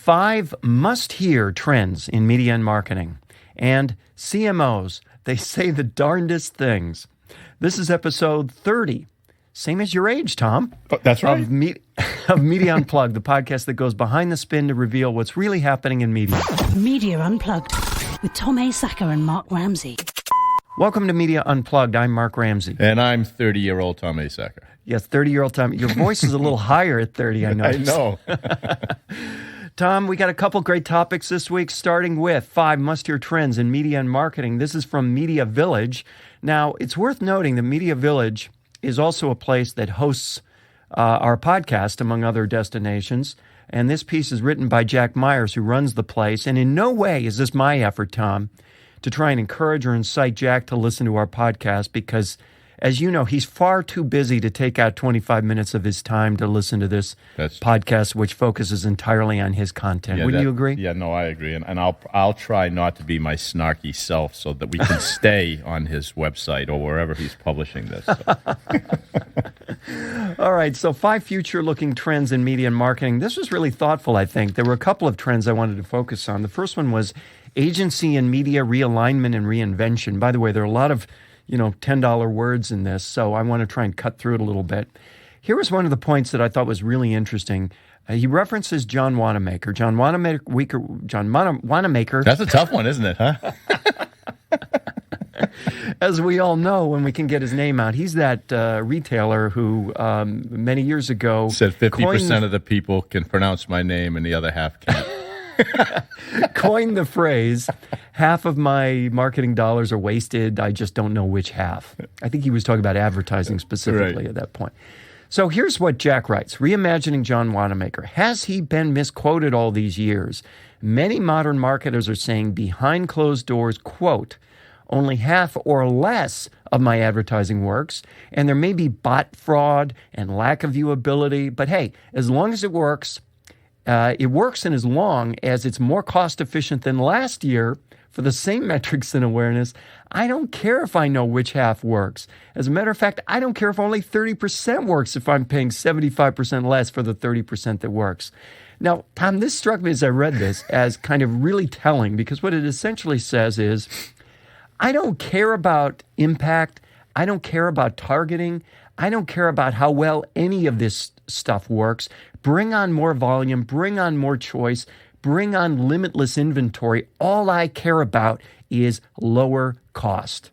5 must-hear trends in media and marketing. And CMOs, they say the darndest things. This is episode 30. Same as your age, Tom. Oh, that's right. Of Media Unplugged, the podcast that goes behind the spin to reveal what's really happening in media. Media Unplugged with Tom Asacker and Mark Ramsey. Welcome to Media Unplugged. I'm Mark Ramsey. And I'm 30-year-old Tom Asacker. Yes, 30-year-old Tom. Your voice is a little higher at 30, I noticed. I know. Tom, we got a couple great topics this week, starting with 5 must-hear trends in media and marketing. This is from Media Village. Now, it's worth noting that Media Village is also a place that hosts our podcast, among other destinations. And this piece is written by Jack Myers, who runs the place. And in no way is this my effort, Tom, to try and encourage or incite Jack to listen to our podcast because, as you know, he's far too busy to take out 25 minutes of his time to listen to this podcast, which focuses entirely on his content. Yeah, Wouldn't you agree? Yeah, no, I agree. And I'll try not to be my snarky self so that we can stay on his website or wherever he's publishing this. So. All right, so 5 future-looking trends in media and marketing. This was really thoughtful, I think. There were a couple of trends I wanted to focus on. The first one was agency and media realignment and reinvention. By the way, there are a lot of $10 words in this, so I want to try and cut through it a little bit. Here was one of the points that I thought was really interesting. He references John Wanamaker. John Wanamaker. That's a tough one, isn't it, huh? As we all know, when we can get his name out, he's that retailer who many years ago said 50% of the people can pronounce my name and the other half can't. Coined the phrase, half of my marketing dollars are wasted, I just don't know which half. I think he was talking about advertising specifically at that point. So here's what Jack writes. Reimagining John Wanamaker. Has he been misquoted all these years? Many modern marketers are saying behind closed doors, quote, only half or less of my advertising works, and there may be bot fraud and lack of viewability, but hey, as long as it works and as long as it's more cost efficient than last year for the same metrics and awareness, I don't care if I know which half works. As a matter of fact, I don't care if only 30% works if I'm paying 75% less for the 30% that works. Now, Tom, this struck me as I read this as kind of really telling because what it essentially says is, I don't care about impact. I don't care about targeting. I don't care about how well any of this stuff works. Bring on more volume, bring on more choice, bring on limitless inventory. All I care about is lower cost.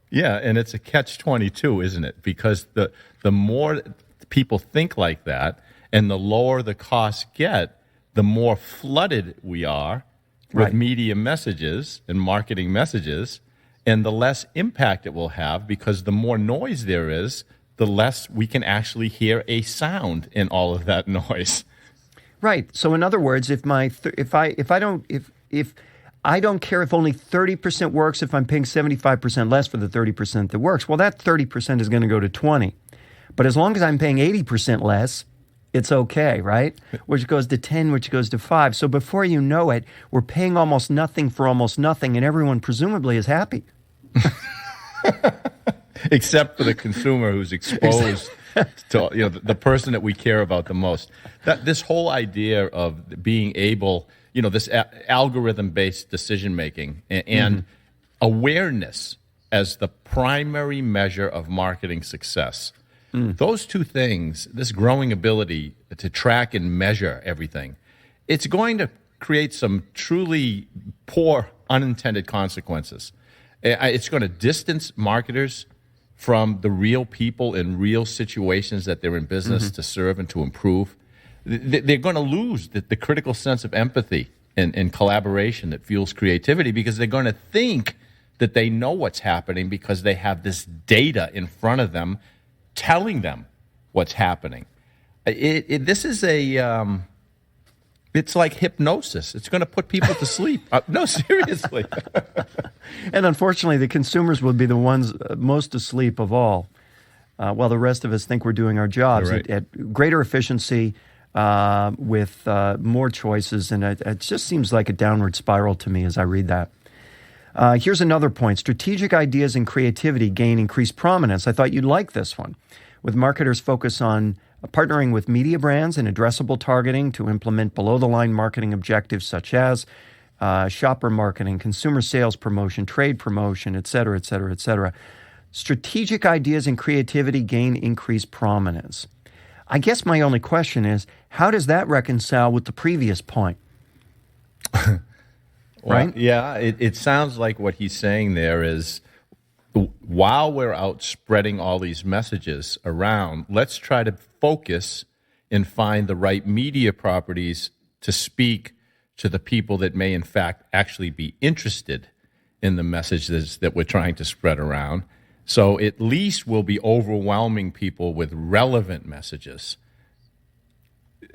Yeah, and it's a catch-22, isn't it? Because the more people think like that and the lower the costs get, the more flooded we are with media messages and marketing messages, and the less impact it will have because the more noise there is, the less we can actually hear a sound in all of that noise. Right. So in other words, if I don't care if only 30% works, if I'm paying 75% less for the 30% that works, well, that 30% is going to go to 20. But as long as I'm paying 80% less, it's okay, right? Which goes to 10, which goes to 5. So before you know it, we're paying almost nothing for almost nothing, and everyone presumably is happy. Except for the consumer who's exposed to the person that we care about the most. This whole idea of being able, this algorithm-based decision-making and awareness as the primary measure of marketing success. Those two things, this growing ability to track and measure everything, it's going to create some truly poor unintended consequences. It's going to distance marketers from the real people in real situations that they're in business to serve and to improve. They're going to lose the critical sense of empathy and collaboration that fuels creativity because they're going to think that they know what's happening because they have this data in front of them telling them what's happening. This is it's like hypnosis. It's going to put people to sleep. No, seriously. And unfortunately, the consumers will be the ones most asleep of all, while the rest of us think we're doing our jobs at greater efficiency with more choices. And it just seems like a downward spiral to me as I read that. Here's another point. Strategic ideas and creativity gain increased prominence. I thought you'd like this one. With marketers focus on partnering with media brands and addressable targeting to implement below-the-line marketing objectives such as shopper marketing, consumer sales promotion, trade promotion, et cetera, et cetera, et cetera. Strategic ideas and creativity gain increased prominence. I guess my only question is, how does that reconcile with the previous point? Well, right? Yeah, it sounds like what he's saying there is, while we're out spreading all these messages around, let's try to focus and find the right media properties to speak to the people that may, in fact, actually be interested in the messages that we're trying to spread around. So at least we'll be overwhelming people with relevant messages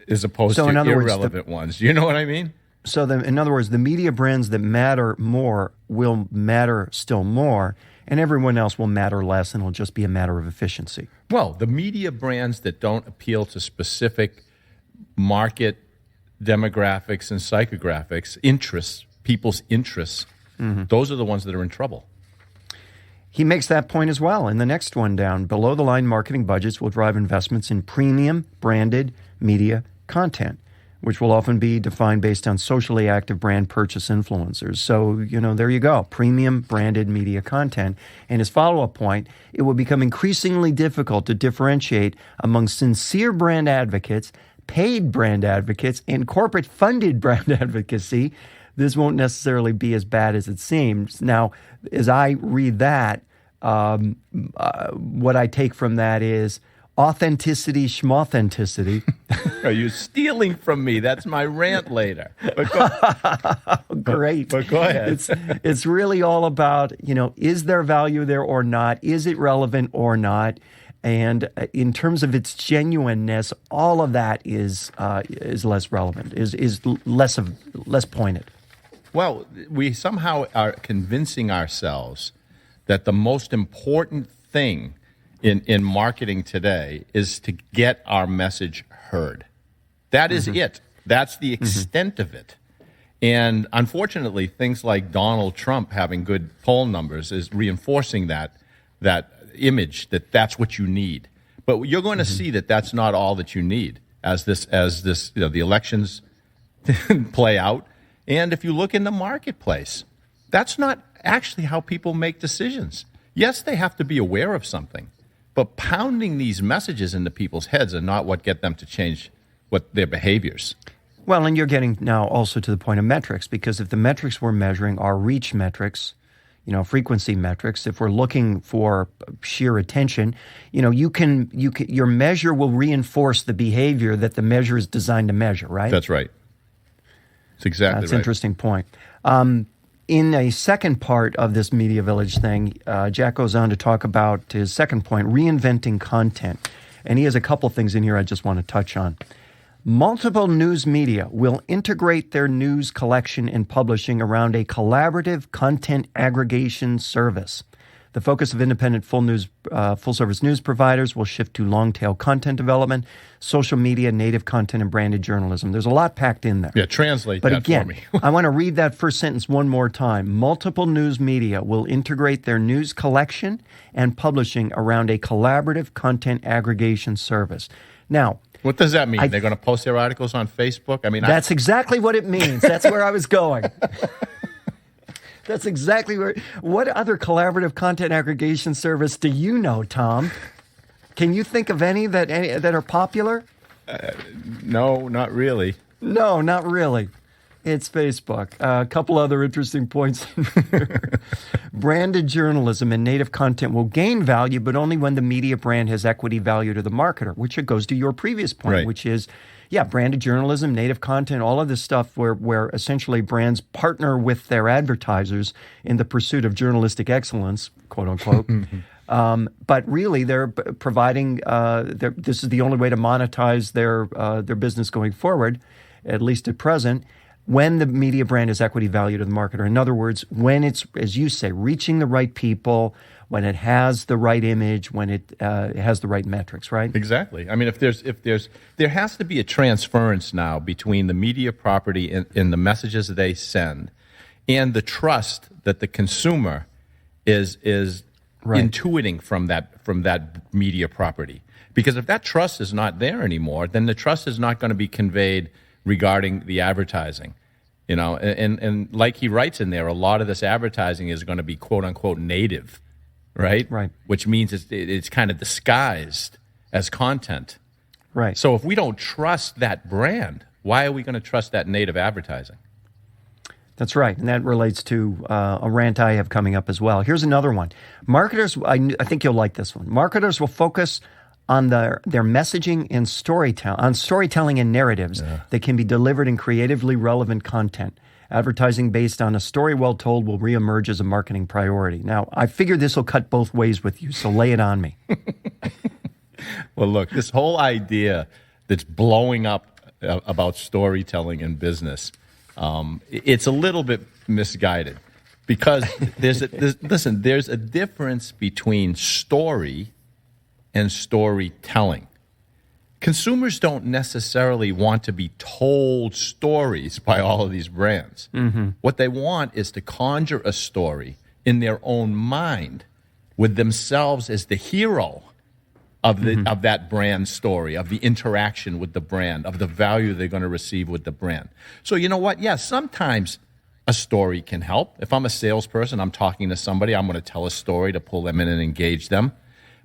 as opposed to irrelevant ones. You know what I mean? So in other words, the media brands that matter more will matter still more, and everyone else will matter less, and it'll just be a matter of efficiency. Well, the media brands that don't appeal to specific market demographics and psychographics, interests, people's interests, those are the ones that are in trouble. He makes that point as well. In the next one down, below-the-line marketing budgets will drive investments in premium branded media content, which will often be defined based on socially active brand purchase influencers. So, there you go, premium branded media content. And his follow-up point, it will become increasingly difficult to differentiate among sincere brand advocates, paid brand advocates, and corporate-funded brand advocacy. This won't necessarily be as bad as it seems. Now, as I read that, what I take from that is authenticity, schmauthenticity. Are you stealing from me? That's my rant later. Great. But go ahead. It's really all about, is there value there or not? Is it relevant or not? And in terms of its genuineness, all of that is less relevant, is less pointed. Well, we somehow are convincing ourselves that the most important thing in marketing today is to get our message heard. That is it. That's the extent of it. And unfortunately, things like Donald Trump having good poll numbers is reinforcing that image that that's what you need. But you're going to see that that's not all that you need as the elections play out. And if you look in the marketplace, that's not actually how people make decisions. Yes, they have to be aware of something, but pounding these messages into people's heads are not what get them to change their behaviors. Well, and you're getting now also to the point of metrics, because if the metrics we're measuring are reach metrics, frequency metrics, if we're looking for sheer attention, your measure will reinforce the behavior that the measure is designed to measure, right? That's right. That's exactly right. That's an interesting point. In a second part of this Media Village thing, Jack goes on to talk about his second point, reinventing content. And he has a couple things in here I just want to touch on. Multiple news media will integrate their news collection and publishing around a collaborative content aggregation service. The focus of independent full-service news providers will shift to long-tail content development, social media, native content, and branded journalism. There's a lot packed in there. Yeah, translate but that again, for me. I want to read that first sentence one more time. Multiple news media will integrate their news collection and publishing around a collaborative content aggregation service. Now, what does that mean? They're going to post their articles on Facebook? That's exactly what it means. That's where I was going. That's exactly where. What other collaborative content aggregation service do you know, Tom? Can you think of any that are popular? No, not really. No, not really. It's Facebook. A couple other interesting points here. Branded journalism and native content will gain value, but only when the media brand has equity value to the marketer, which it goes to your previous point, right. Which is, branded journalism, native content, all of this stuff where essentially brands partner with their advertisers in the pursuit of journalistic excellence, quote unquote. But really, they're providing, this is the only way to monetize their business going forward, at least at present, when the media brand is equity value to the marketer. In other words, when it's, as you say, reaching the right people, when it has the right image, when it has the right metrics, right? Exactly. I mean, there has to be a transference now between the media property and the messages they send, and the trust that the consumer is intuiting from that media property. Because if that trust is not there anymore, then the trust is not going to be conveyed regarding the advertising. You know, and like he writes in there, a lot of this advertising is going to be quote unquote native, right? Right. Which means it's kind of disguised as content. Right. So if we don't trust that brand, why are we going to trust that native advertising? That's right, and that relates to a rant I have coming up as well. Here's another one. Marketers, I think you'll like this one. Marketers will focus on their messaging and storytelling and narratives that can be delivered in creatively relevant content. Advertising based on a story well told will reemerge as a marketing priority. Now, I figured this will cut both ways with you, so lay it on me. Well, look, this whole idea that's blowing up about storytelling in business, it's a little bit misguided because there's a difference between story and storytelling. Consumers don't necessarily want to be told stories by all of these brands. Mm-hmm. What they want is to conjure a story in their own mind with themselves as the hero of that brand story, of the interaction with the brand, of the value they're going to receive with the brand. So you know what? Yeah, sometimes a story can help. If I'm a salesperson, I'm talking to somebody, I'm going to tell a story to pull them in and engage them.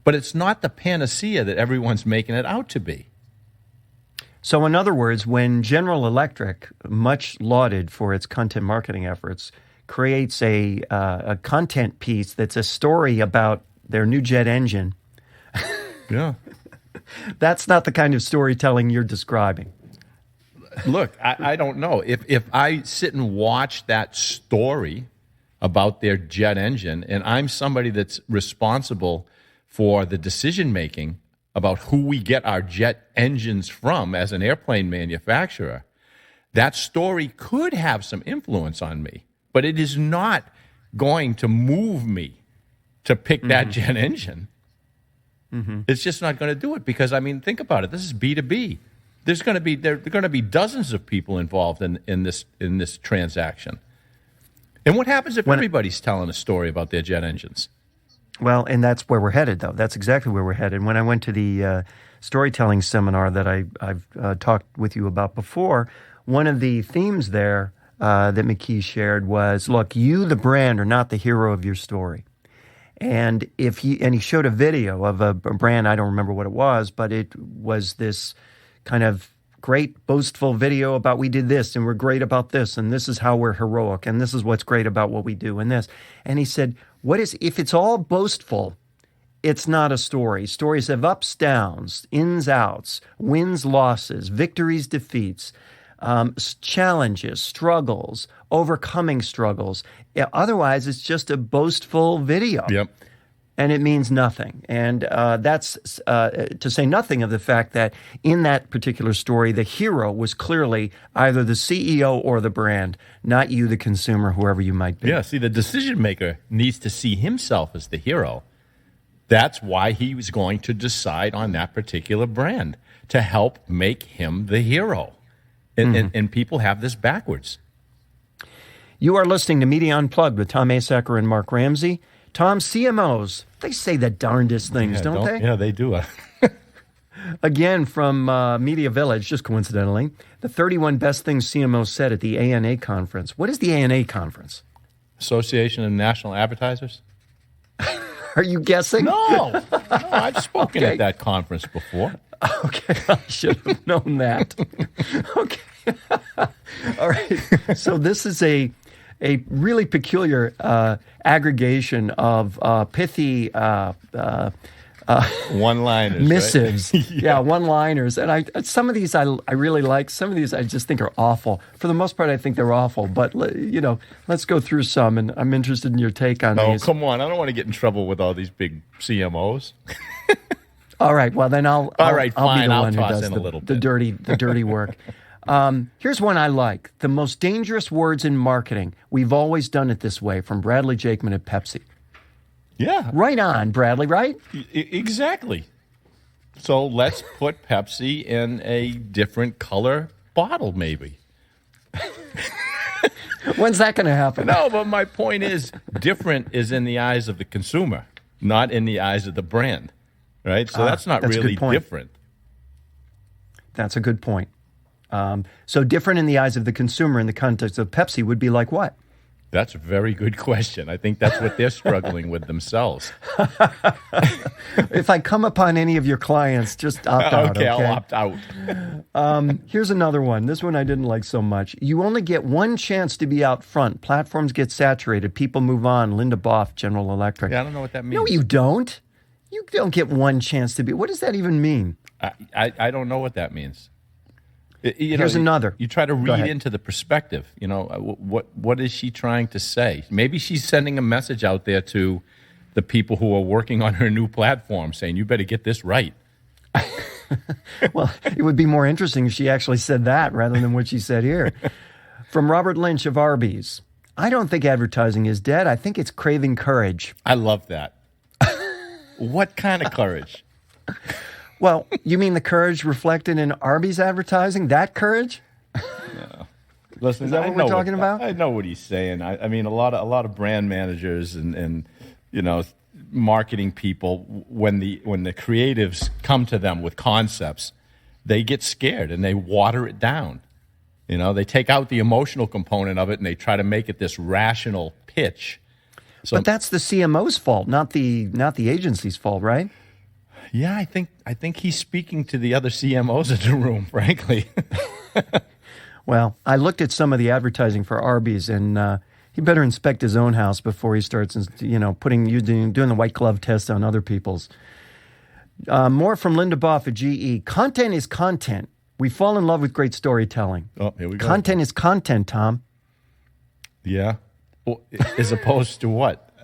But it's not the panacea that everyone's making it out to be. So in other words, when General Electric, much lauded for its content marketing efforts, creates a content piece that's a story about their new jet engine, yeah, that's not the kind of storytelling you're describing. Look, I don't know. If I sit and watch that story about their jet engine, and I'm somebody that's responsible for the decision-making about who we get our jet engines from as an airplane manufacturer, that story could have some influence on me, but it is not going to move me to pick that jet engine. Mm-hmm. It's just not going to do it because, I mean, think about it. This is B2B. There are going to be dozens of people involved in this transaction. And what happens if everybody's telling a story about their jet engines? Well, and that's where we're headed, though. That's exactly where we're headed. When I went to the storytelling seminar that I've talked with you about before, one of the themes there that McKee shared was, look, you, the brand, are not the hero of your story. And he showed a video of a brand, I don't remember what it was, but it was this kind of great boastful video about we did this and we're great about this and this is how we're heroic and this is what's great about what we do and this. And he said, if it's all boastful, it's not a story. Stories have ups, downs, ins, outs, wins, losses, victories, defeats, challenges, struggles, overcoming struggles. Otherwise, it's just a boastful video. Yep. And it means nothing. And that's to say nothing of the fact that in that particular story, the hero was clearly either the CEO or the brand, not you, the consumer, whoever you might be. Yeah, see, the decision maker needs to see himself as the hero. That's why he was going to decide on that particular brand, to help make him the hero. And people have this backwards. You are listening to Media Unplugged with Tom Asacker and Mark Ramsey. Tom, CMOs, they say the darndest things, don't they? Yeah, they do. Again, from Media Village, just coincidentally, the 31 best things CMOs said at the ANA conference. What is the ANA conference? Association of National Advertisers? Are you guessing? No, I've spoken at that conference before. Okay, I should have known that. Okay. All right. So this is a really peculiar aggregation of pithy one-liners, missives. Right? Yeah, one-liners. And some of these I really like. Some of these I just think are awful. For the most part, I think they're awful. But, let's go through some, and I'm interested in your take on these. Oh, come on. I don't want to get in trouble with all these big CMOs. All right. Well, then I'll be the one who does the dirty work. Here's one I like. The most dangerous words in marketing. We've always done it this way, from Bradley Jakeman at Pepsi. Yeah. Right on, Bradley, right? Exactly. So let's put Pepsi in a different color bottle, maybe. When's that going to happen? No, but my point is, different is in the eyes of the consumer. not in the eyes of the brand, right? So that's not really different. That's a good point. So different in the eyes of the consumer in the context of Pepsi would be like what? That's a very good question. I think that's what they're struggling with themselves. If I come upon any of your clients, just opt out. Okay, I'll opt out. Here's another one. This one I didn't like so much. You only get one chance to be out front. Platforms get saturated. People move on. Linda Boff, General Electric. Yeah, I don't know what that means. No, you don't. You don't get one chance to be. What does that even mean? I don't know what that means. Here's another. You try to read into the perspective. What is she trying to say? Maybe she's sending a message out there to the people who are working on her new platform saying, you better get this right. Well, it would be more interesting if she actually said that rather than what she said here. From Robert Lynch of Arby's. I don't think advertising is dead. I think it's craving courage. I love that. What kind of courage? Well, you mean the courage reflected in Arby's advertising? That courage? No. Listen, is that what we're talking about? I know what he's saying. I mean, a lot of brand managers and marketing people, when the creatives come to them with concepts, they get scared and they water it down. They take out the emotional component of it and they try to make it this rational pitch. So, but that's the CMO's fault, not the agency's fault, right? Yeah, I think he's speaking to the other CMOs in the room, frankly. Well, I looked at some of the advertising for Arby's, and he better inspect his own house before he starts, doing the white glove test on other people's. More from Linda Boff at GE. Content is content. We fall in love with great storytelling. Oh, here we go. Content is content, Tom. Yeah. Well, as opposed to what?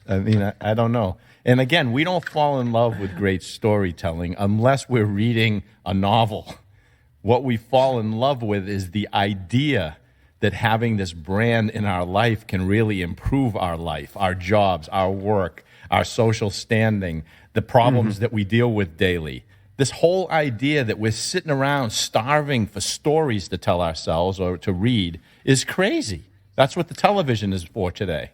I mean, I don't know. And again, we don't fall in love with great storytelling unless we're reading a novel. What we fall in love with is the idea that having this brand in our life can really improve our life, our jobs, our work, our social standing, the problems that we deal with daily. This whole idea that we're sitting around starving for stories to tell ourselves or to read is crazy. That's what the television is for today.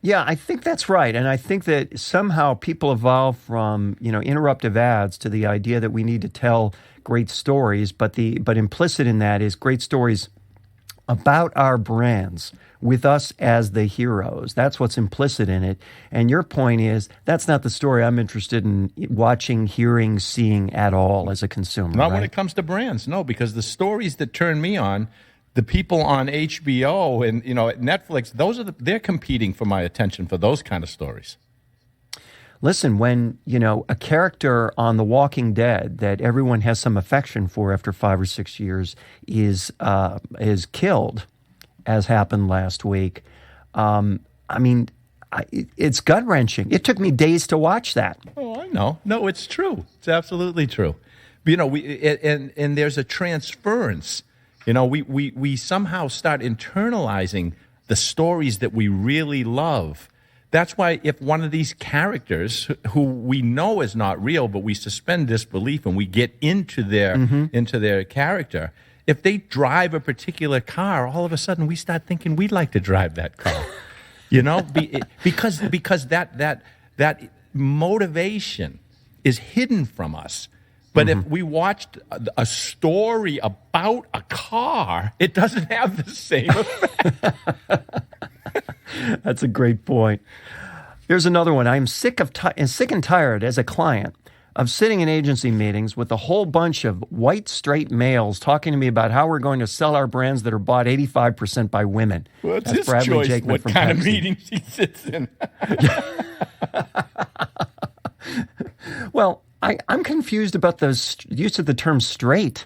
Yeah, I think that's right. And I think that somehow people evolve from, interruptive ads to the idea that we need to tell great stories, but implicit in that is great stories about our brands with us as the heroes. That's what's implicit in it. And your point is that's not the story I'm interested in watching, hearing, seeing at all as a consumer. Not when it comes to brands, no, because the stories that turn me on, the people on HBO and Netflix, they're competing for my attention for those kind of stories. Listen, when a character on The Walking Dead that everyone has some affection for after 5 or 6 years is killed, as happened last week. It's gut wrenching. It took me days to watch that. Oh, I know. No, it's true. It's absolutely true. And there's a transference. We somehow start internalizing the stories that we really love. That's why if one of these characters who we know is not real, but we suspend disbelief and we get into their character, if they drive a particular car, all of a sudden we start thinking we'd like to drive that car. Because that motivation is hidden from us. But if we watched a story about a car, it doesn't have the same effect. That's a great point. Here's another one. I'm sick and tired as a client of sitting in agency meetings with a whole bunch of white, straight males talking to me about how we're going to sell our brands that are bought 85% by women. Well, it's That's his Bradley choice Jakeman what from kind Pepsi. of meetings he sits in. Well, I'm confused about the use of the term straight.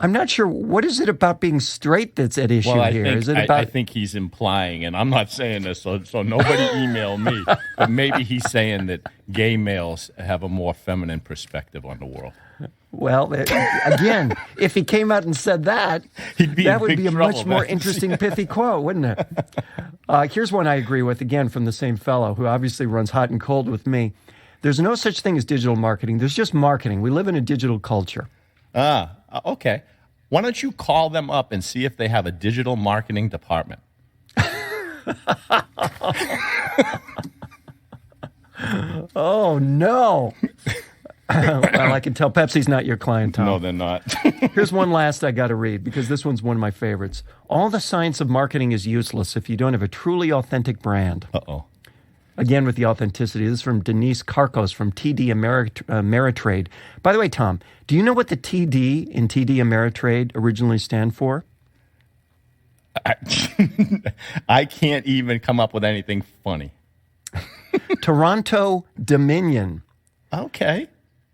I'm not sure. What is it about being straight that's at issue here? I think he's implying, and I'm not saying this, so nobody email me, but maybe he's saying that gay males have a more feminine perspective on the world. Well, again, if he came out and said that, that would be a much more interesting, pithy quote, wouldn't it? Here's one I agree with, again, from the same fellow who obviously runs hot and cold with me. There's no such thing as digital marketing. There's just marketing. We live in a digital culture. Okay. Why don't you call them up and see if they have a digital marketing department? Oh, no. Well, I can tell Pepsi's not your client, Tom. No, they're not. Here's one last I got to read because this one's one of my favorites. All the science of marketing is useless if you don't have a truly authentic brand. Uh-oh. Again, with the authenticity. This is from Denise Karkos from TD Ameritrade. By the way, Tom, do you know what the TD in TD Ameritrade originally stand for? I can't even come up with anything funny. Toronto Dominion. Okay.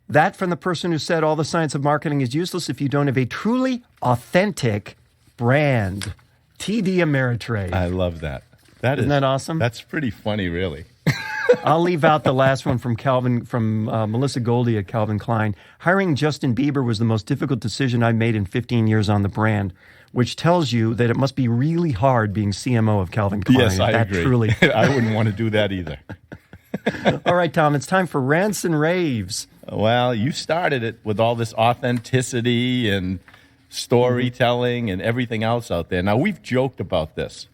That from the person who said all the science of marketing is useless if you don't have a truly authentic brand. TD Ameritrade. I love that. Isn't that awesome? That's pretty funny, really. I'll leave out the last one from Melissa Goldie at Calvin Klein. Hiring Justin Bieber was the most difficult decision I've made in 15 years on the brand, which tells you that it must be really hard being CMO of Calvin Klein. Yes, I agree. I wouldn't want to do that either. All right, Tom, it's time for rants and raves. Well, you started it with all this authenticity and storytelling and everything else out there. Now, we've joked about this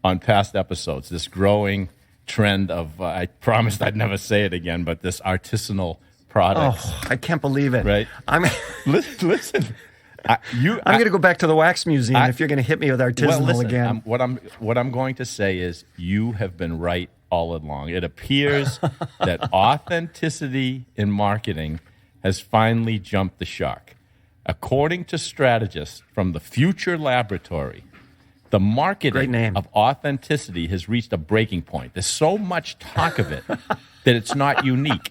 on past episodes, this growing trend of, I promised I'd never say it again, but this artisanal products. Oh, I can't believe it. Right? Listen. I'm going to go back to the wax museum if you're going to hit me with artisanal again. What I'm going to say is you have been right all along. It appears that authenticity in marketing has finally jumped the shark. According to Strategist from the Future Laboratory, the marketing of authenticity has reached a breaking point. There's so much talk of it that it's not unique.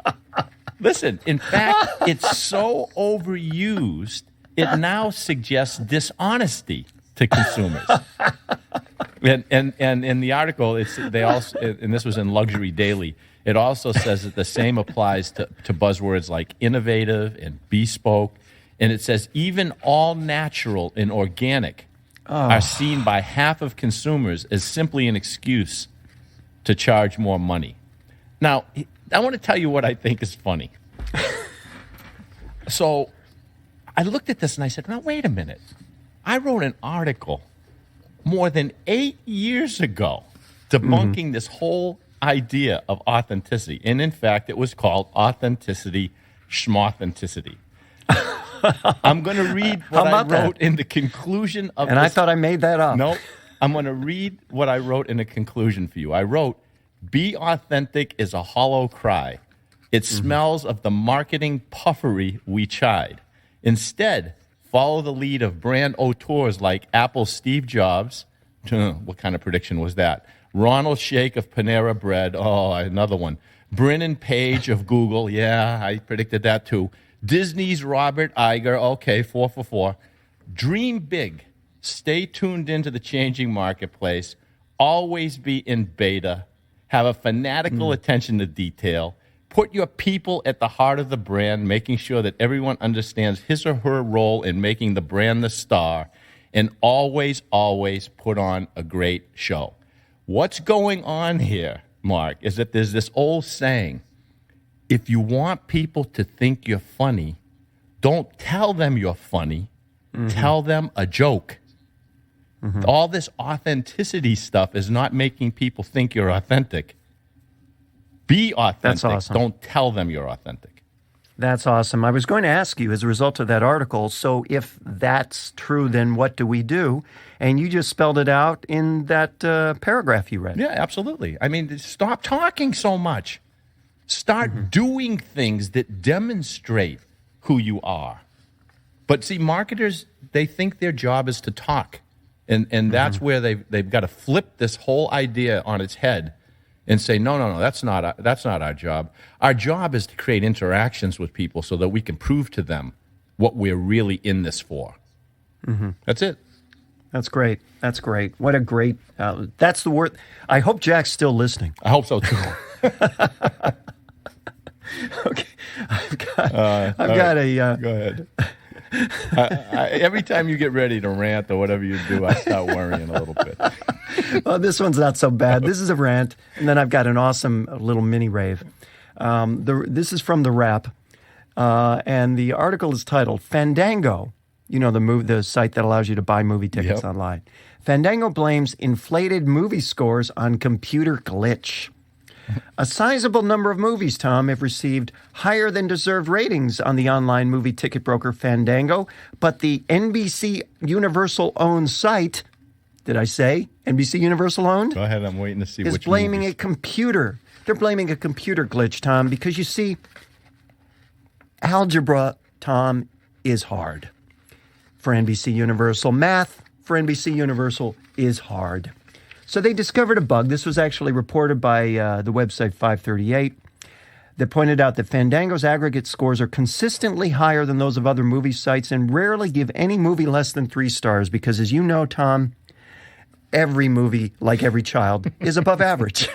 Listen, in fact, it's so overused, it now suggests dishonesty to consumers. And in the article, they also, and this was in Luxury Daily, it also says that the same applies to buzzwords like innovative and bespoke. And it says even all natural and organic are seen by half of consumers as simply an excuse to charge more money. Now, I want to tell you what I think is funny. So I looked at this and I said, now, wait a minute. I wrote an article more than 8 years ago debunking this whole idea of authenticity. And in fact, it was called Authenticity Schmauthenticity. I'm going to read what I wrote in the conclusion of And I thought I made that up. No, I'm going to read what I wrote in a conclusion for you. I wrote, be authentic is a hollow cry. It smells of the marketing puffery we chide. Instead, follow the lead of brand auteurs like Apple's Steve Jobs. What kind of prediction was that? Ronald Shake of Panera Bread. Oh, another one. Brennan Page of Google. Yeah, I predicted that too. Disney's Robert Iger. Okay, 4 for 4. Dream big. Stay tuned into the changing marketplace. Always be in beta. Have a fanatical attention to detail. Put your people at the heart of the brand, making sure that everyone understands his or her role in making the brand the star. And always, always put on a great show. What's going on here, Mark, is that there's this old saying, if you want people to think you're funny, don't tell them you're funny. Tell them a joke. All this authenticity stuff is not making people think you're authentic. Be authentic. That's awesome. Don't tell them you're authentic. That's awesome. I was going to ask you, as a result of that article, so if that's true, then what do we do? And you just spelled it out in that paragraph you read. Yeah, absolutely. I mean, stop talking so much. Start doing things that demonstrate who you are. But see, marketers, they think their job is to talk. And that's where they've got to flip this whole idea on its head and say, no, that's not our job. Our job is to create interactions with people so that we can prove to them what we're really in this for. That's it. That's great. That's great. What a great, that's the word. I hope Jack's still listening. I hope so, too. Okay. I've got a... Go ahead. Every time you get ready to rant or whatever you do, I start worrying a little bit. Well, this one's not so bad. This is a rant, and then I've got an awesome little mini rave. This is from The Wrap, and the article is titled Fandango. You know, the site that allows you to buy movie tickets online. Fandango blames inflated movie scores on computer glitch. A sizable number of movies, Tom, have received higher than deserved ratings on the online movie ticket broker Fandango, but the NBC Universal-owned site, did I say NBC Universal-owned? Go ahead, I'm waiting to see is which blaming movies. a computer. They're blaming a computer glitch, Tom, because you see, algebra, Tom, is hard for NBC Universal. Math for NBC Universal is hard. So they discovered a bug. This was actually reported by the website 538 that pointed out that Fandango's aggregate scores are consistently higher than those of other movie sites and rarely give any movie less than 3 stars because, as you know, Tom, every movie, like every child, is above average.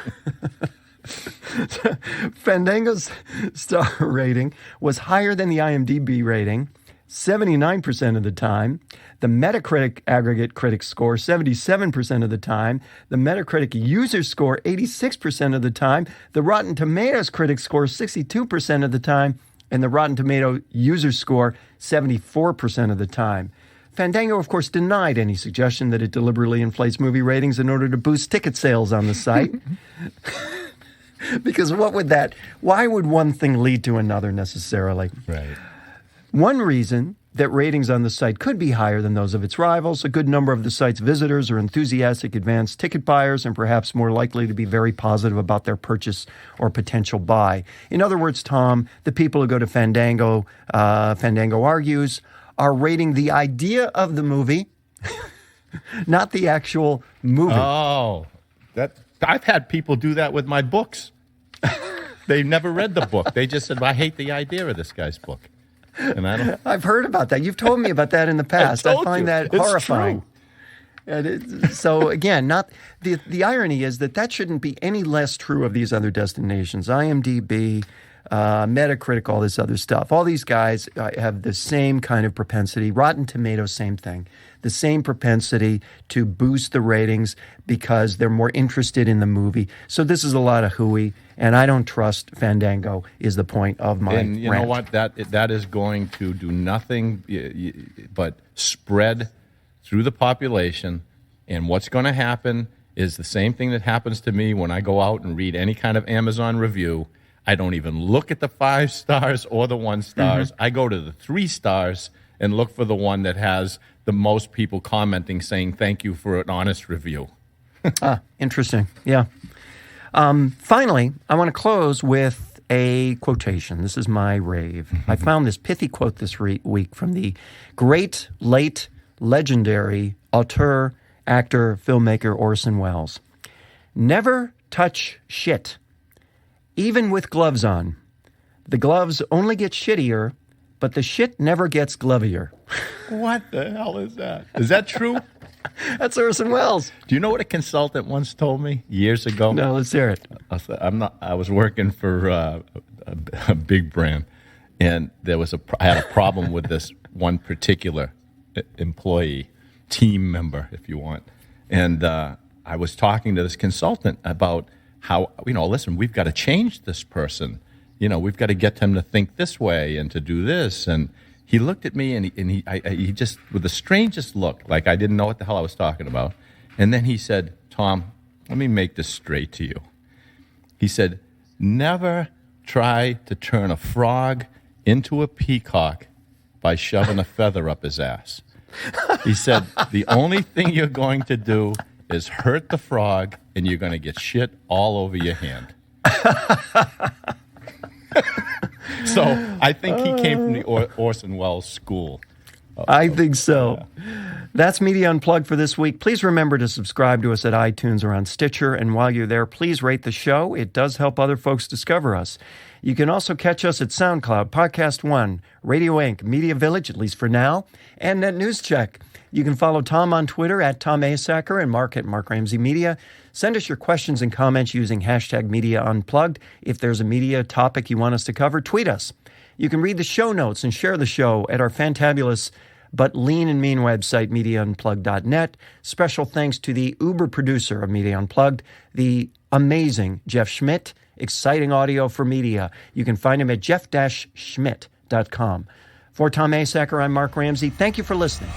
Fandango's star rating was higher than the IMDb rating 79% of the time. The Metacritic aggregate critic score 77% of the time. The Metacritic user score 86% of the time. The Rotten Tomatoes critic score 62% of the time. And the Rotten Tomato user score 74% of the time. Fandango, of course, denied any suggestion that it deliberately inflates movie ratings in order to boost ticket sales on the site. Because why would one thing lead to another necessarily? Right. One reason that ratings on the site could be higher than those of its rivals, a good number of the site's visitors are enthusiastic advanced ticket buyers and perhaps more likely to be very positive about their purchase or potential buy. In other words, Tom, the people who go to Fandango, Fandango argues, are rating the idea of the movie, not the actual movie. Oh, I've had people do that with my books. They never read the book. They just said, I hate the idea of this guy's book. And I've heard about that. You've told me about that in the past. I find that it's horrifying. True. So again, not the irony is that shouldn't be any less true of these other destinations. IMDb, Metacritic, all this other stuff. All these guys have the same kind of propensity. Rotten Tomatoes, same thing. The same propensity to boost the ratings because they're more interested in the movie. So this is a lot of hooey, and I don't trust Fandango is the point of my And you rant. know what? That is going to do nothing but spread through the population. And what's going to happen is the same thing that happens to me when I go out and read any kind of Amazon review. I don't even look at the 5 stars or the 1 stars. I go to the 3 stars and look for the one that has the most people commenting saying thank you for an honest review. Interesting. Yeah. Finally, I want to close with a quotation. This is my rave. I found this pithy quote this week from the great, late, legendary auteur, actor, filmmaker Orson Welles. Never touch shit, even with gloves on. The gloves only get shittier, but the shit never gets glovier. What the hell is that? Is that true? That's Orson Welles. Do you know what a consultant once told me years ago? No, let's hear it. I was working for a big brand, and I had a problem with this one particular employee, team member, if you want. And I was talking to this consultant about how, listen, we've got to change this person. We've got to get them to think this way and to do this. And he looked at me and he just, with the strangest look, like I didn't know what the hell I was talking about. And then he said, Tom, let me make this straight to you. He said, never try to turn a frog into a peacock by shoving a feather up his ass. He said, the only thing you're going to do is hurt the frog and you're going to get shit all over your hand. So I think he came from the Orson Welles school. I think so. Yeah. That's Media Unplugged for this week. Please remember to subscribe to us at iTunes or on Stitcher. And while you're there, please rate the show. It does help other folks discover us. You can also catch us at SoundCloud, Podcast One, Radio Inc., Media Village, at least for now, and Net News Check. You can follow Tom on Twitter at Tom Asacker and Mark at Mark Ramsey Media. Send us your questions and comments using hashtag Media Unplugged. If there's a media topic you want us to cover, tweet us. You can read the show notes and share the show at our fantabulous but lean and mean website, MediaUnplugged.net. Special thanks to the uber producer of Media Unplugged, the amazing Jeff Schmidt. Exciting audio for media. You can find him at jeff-schmidt.com. For Tom Asacker, I'm Mark Ramsey. Thank you for listening.